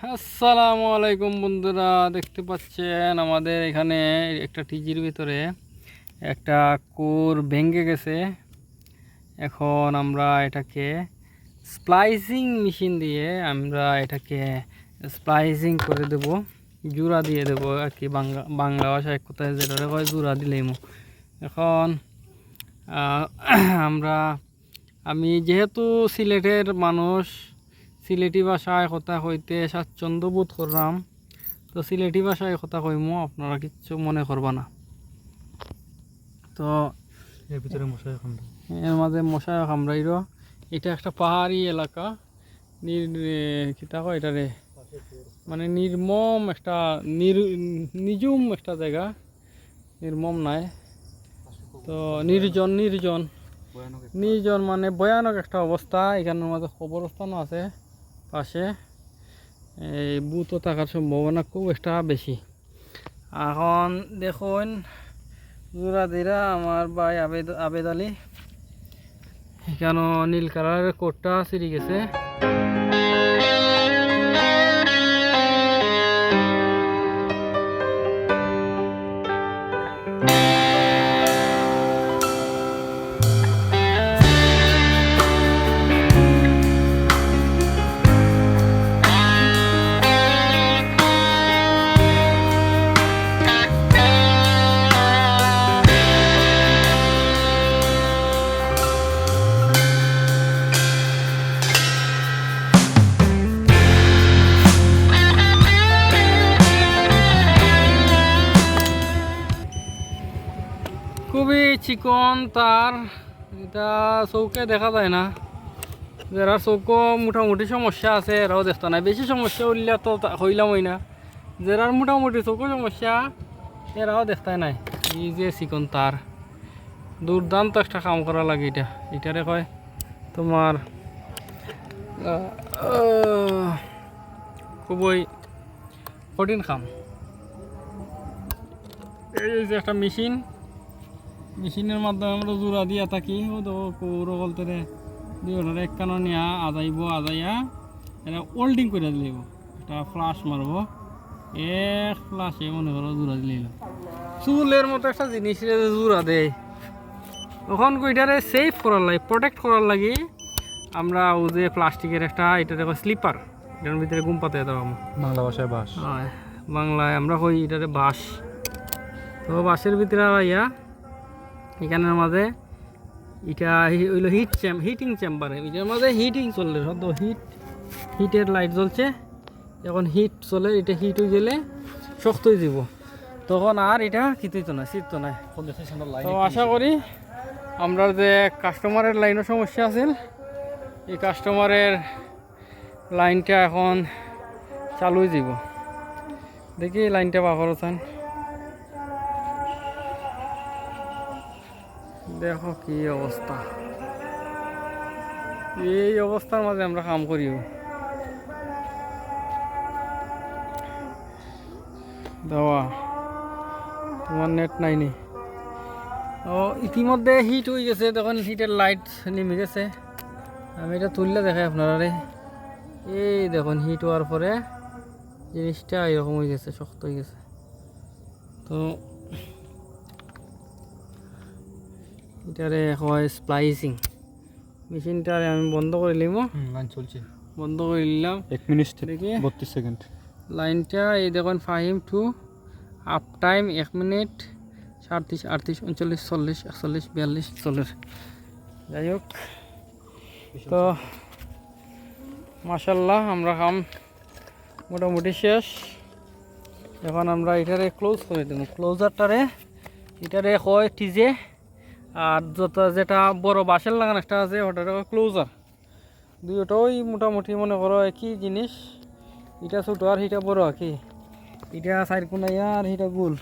আসসালামু আলাইকুম বন্ধুরা, দেখতে পাচ্ছেন আমাদের এখানে একটা টিজির ভিতরে একটা কোর ভেঙে গেছে। এখন আমরা এটাকে স্প্লাইসিং মেশিন দিয়ে আমরা এটাকে স্প্লাইসিং করে দেব, জোড়া দিয়ে দেব আর কি। বাংলা ভাষায় কোথায় যেটা হয় জোড়া দিলেই। এখন আমরা আমি যেহেতু সিলেটের মানুষ, সিলেটি ভাষায় কথা হইতে স্বাচ্ছন্দ্য বোধ করলাম, তো সিলেটি ভাষায় কথা কইমু, আপনারা কিচ্ছু মনে করবা না। তো এর ভিতরে মশাই কামড়ায়, এর মাঝে মশাই কামড়াইল। এটা একটা পাহাড়ি এলাকা, কিতা কয় এটারে, মানে নির্মম একটা নিজুম একটা জায়গা, নির্মম নাই তো নির্জন নির্জন নির্জন মানে ভয়ানক একটা অবস্থা। এখানের মাঝে কবরস্থানও আছে পাশে, এই ভূতও থাকার সম্ভাবনা খুব একটা বেশি। এখন দেখুন জোড়া দিরা আমার ভাই আবেদ আলী, এখানে নীল কালারের কোটটা ছিঁড়ে গেছে। খুবই চিকন তার, এটা চৌকে দেখা যায় না। যারা চৌকো মোটামুটি সমস্যা আছে এরাও দেখতে নাই, বেশি সমস্যা উঠলে তো হইলাম হই না। যারা মোটামুটি চৌকো সমস্যা এরাও দেখতে নাই। এই যে চিকন তার, দুর্দান্ত একটা কাম করা লাগে এটা। এটারে কয় তোমার খুবই কঠিন কাম। এই যে একটা মেশিন, মেশিনের মাধ্যমে আমরা জোড়া দিয়া থাকি। ও তো কৌর বলতে দুইটার এক কানো নিয়া আজাইয়া এটা ওল্ডিং করে দিলেব, একটা ফ্লাশ মারব, এক ফ্লাশে মনে করো জোড়া দিলেই। চুলের মতো একটা জিনিস জোড়া দেয়, তখন এটারে সেফ করার লাগে, প্রোটেক্ট করার লাগে আমরা ও যে প্লাস্টিকের একটা এটারে স্লিপার, এটার ভিতরে ঘুম পাতে দেওয়া। বাংলা ভাষায় বাঁশ, বাংলায় আমরা কই এটারে বাঁশ। তো বাঁশের ভিতরে ইয়া এখানের মাঝে এটা হইলো হিটিং চেম্বারে, এটার মাঝে হিটিং চললে সদ্য হিটের লাইট জ্বলছে, যখন হিট চলে এটা হিট হয়ে গেলে শক্ত হয়ে যাব, তখন আর এটা খিতিত না শীত নাই। তো আশা করি আমরা যে কাস্টমারের লাইনও সমস্যা আছে, এই কাস্টমারের লাইনটা এখন চালু হয়ে যাব। দেখি লাইনটা বাফার হচ্ছেন, দেখো কি অবস্থা। এই অবস্থার মাঝে আমরা কাম করিও। দেওয়া তোমার নেট নাইনি। ও ইতিমধ্যে হিট হয়ে গেছে, তখন হিটের লাইট নেমে গেছে। আমি এটা তুললে দেখাই আপনারা। এই দেখুন হিট হওয়ার পরে জিনিসটা এরকম হয়ে গেছে, শক্ত হয়ে গেছে। তো এটারে হয় স্প্লাইসিং মেশিনটারে আমি বন্ধ করে নিলাম। লাইন চলছে, বন্ধ করে নিলাম 1 মিনিট দেখি 32 সেকেন্ড লাইনটা। এই দেখুন 5 টু আপ টাইম 1 মিনিট 37 38 39 40 41 42 40। যাই হোক, তো মাশাল্লাহ আমরা কাম মোটামুটি শেষ। এখন আমরা এটারে ক্লোজ করে দেব। ক্লোজারটারে এটারে হয় টিজে, আর যেটা বড় বাঁশের লাগান একটা আছে ওটারে ক্লোজার। দুইটাই মোটামুটি মনে করো একই জিনিস, এটা ছোটো আর সেটা বড়, কি এটা চার কোনাইয়া আর সেটা গোল।